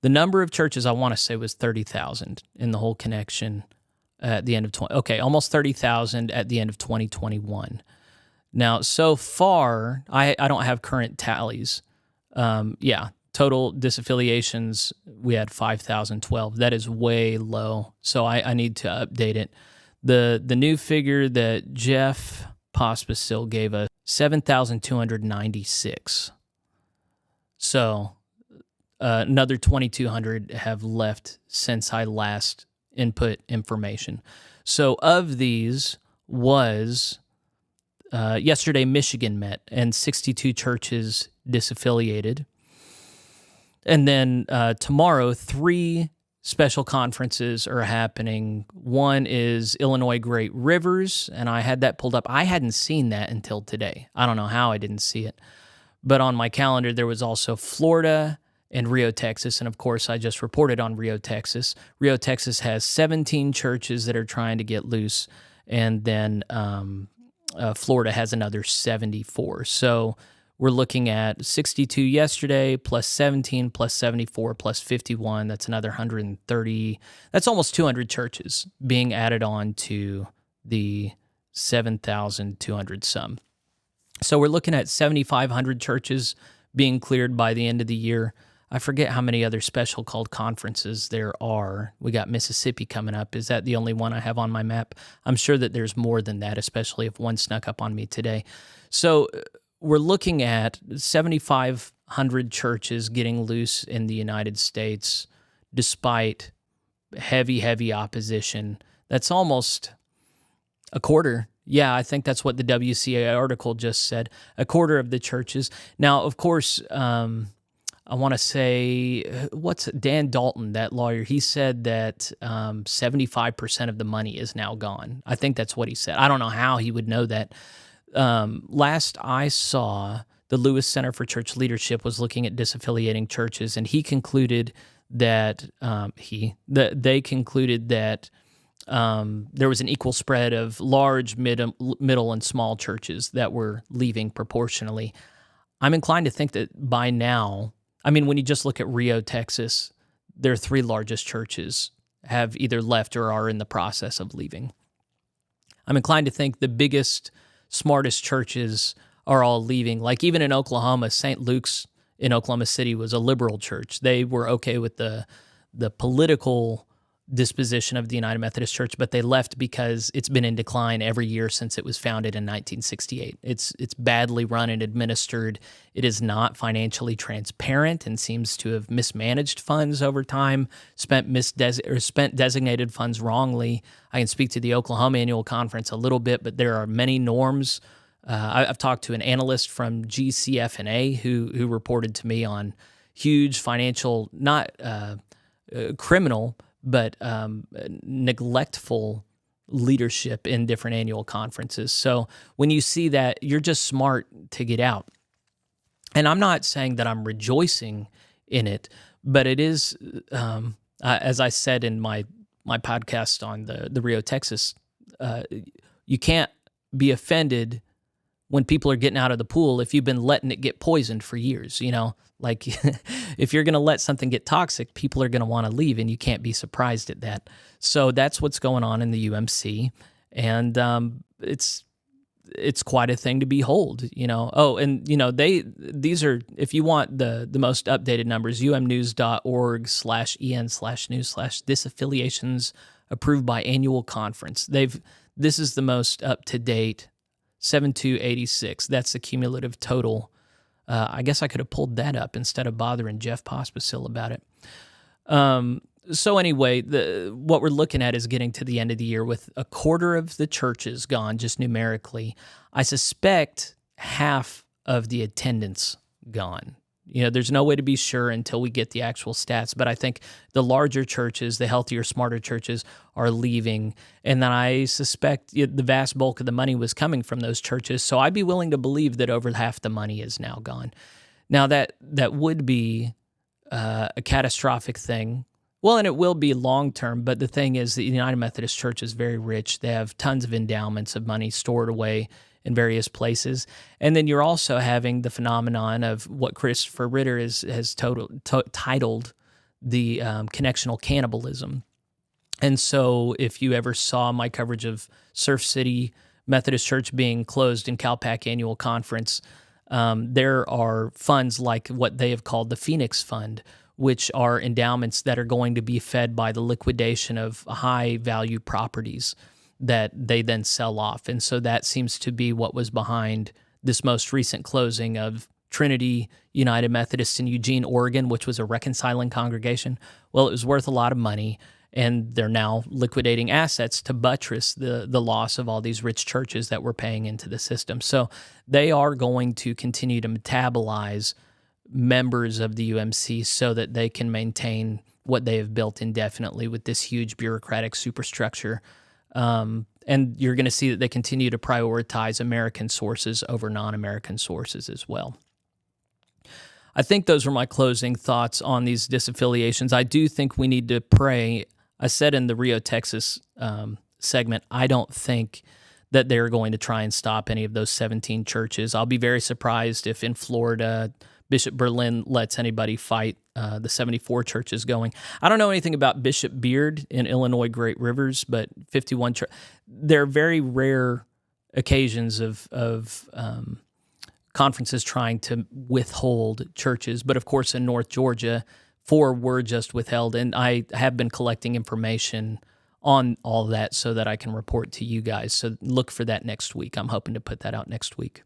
The number of churches I want to say was 30,000 in the whole connection at the end of almost 30,000 at the end of 2021. Now, so far, I don't have current tallies. Total disaffiliations, we had 5,012. That is way low, so I need to update it. The new figure that Jeff Pospisil gave us, 7,296. So another 2,200 have left since I last input information. So of these was... yesterday, Michigan met, and 62 churches disaffiliated. And then tomorrow, 3 special conferences are happening. One is Illinois Great Rivers, and I had that pulled up. I hadn't seen that until today. I don't know how I didn't see it. But on my calendar, there was also Florida and Rio, Texas. And of course, I just reported on Rio, Texas. Rio, Texas has 17 churches that are trying to get loose. And then... Florida has another 74. So we're looking at 62 yesterday, plus 17, plus 74, plus 51. That's another 130. That's almost 200 churches being added on to the 7,200 some. So we're looking at 7,500 churches being cleared by the end of the year. I forget how many other special called conferences there are. We got Mississippi coming up. Is that the only one I have on my map? I'm sure that there's more than that, especially if one snuck up on me today. So we're looking at 7,500 churches getting loose in the United States despite heavy opposition. That's almost a quarter. Yeah, I think that's what the WCA article just said. A quarter of the churches. Now, of course... I want to say, Dan Dalton, that lawyer, he said that 75% of the money is now gone. I think that's what he said. I don't know how he would know that. Last I saw, the Lewis Center for Church Leadership was looking at disaffiliating churches, and he concluded that they concluded that there was an equal spread of large, middle, and small churches that were leaving proportionally. I'm inclined to think that by now, I mean, when you just look at Rio, Texas, their 3 largest churches have either left or are in the process of leaving. I'm inclined to think the biggest, smartest churches are all leaving. Like even in Oklahoma, St. Luke's in Oklahoma City was a liberal church. They were okay with the political disposition of the United Methodist Church, but they left because it's been in decline every year since it was founded in 1968. It's badly run and administered. It is not financially transparent and seems to have mismanaged funds over time, spent designated funds wrongly. I can speak to the Oklahoma Annual Conference a little bit, but there are many norms. I've talked to an analyst from GCF&A who reported to me on huge financial, not criminal, but neglectful leadership in different annual conferences. So when you see that, you're just smart to get out. And I'm not saying that I'm rejoicing in it, but it is, as I said in my podcast on the Rio, Texas, you can't be offended when people are getting out of the pool if you've been letting it get poisoned for years, you know? Like, if you're going to let something get toxic, people are going to want to leave, and you can't be surprised at that. So that's what's going on in the UMC, and it's quite a thing to behold, you know. Oh, and, you know, these are, if you want the most updated numbers, umnews.org/en/news/disaffiliations approved by annual conference. This is the most up-to-date 7,286. That's the cumulative total. I guess I could have pulled that up instead of bothering Jeff Pospisil about it. So anyway, what we're looking at is getting to the end of the year with a quarter of the churches gone, just numerically. I suspect half of the attendance gone. You know, there's no way to be sure until we get the actual stats, but I think the larger churches, the healthier, smarter churches are leaving, and then I suspect the vast bulk of the money was coming from those churches, so I'd be willing to believe that over half the money is now gone. Now, that would be a catastrophic thing. Well, and it will be long-term, but the thing is the United Methodist Church is very rich. They have tons of endowments of money stored away in various places. And then you're also having the phenomenon of what Christopher Ritter has titled the connectional cannibalism. And so if you ever saw my coverage of Surf City Methodist Church being closed in CalPAC annual conference, there are funds like what they have called the Phoenix Fund, which are endowments that are going to be fed by the liquidation of high-value properties that they then sell off. And so that seems to be what was behind this most recent closing of Trinity United Methodist in Eugene, Oregon, which was a reconciling congregation. Well, it was worth a lot of money, and they're now liquidating assets to buttress the loss of all these rich churches that were paying into the system. So they are going to continue to metabolize members of the UMC so that they can maintain what they have built indefinitely with this huge bureaucratic superstructure. And you're going to see that they continue to prioritize American sources over non-American sources as well. I think those are my closing thoughts on these disaffiliations. I do think we need to pray. I said in the Rio, Texas segment, I don't think that they're going to try and stop any of those 17 churches. I'll be very surprised if in Florida, Bishop Berlin lets anybody fight the 74 churches going. I don't know anything about Bishop Beard in Illinois Great Rivers, but 51 there are very rare occasions of conferences trying to withhold churches. But of course, in North Georgia, 4 were just withheld. And I have been collecting information on all that so that I can report to you guys. So look for that next week. I'm hoping to put that out next week.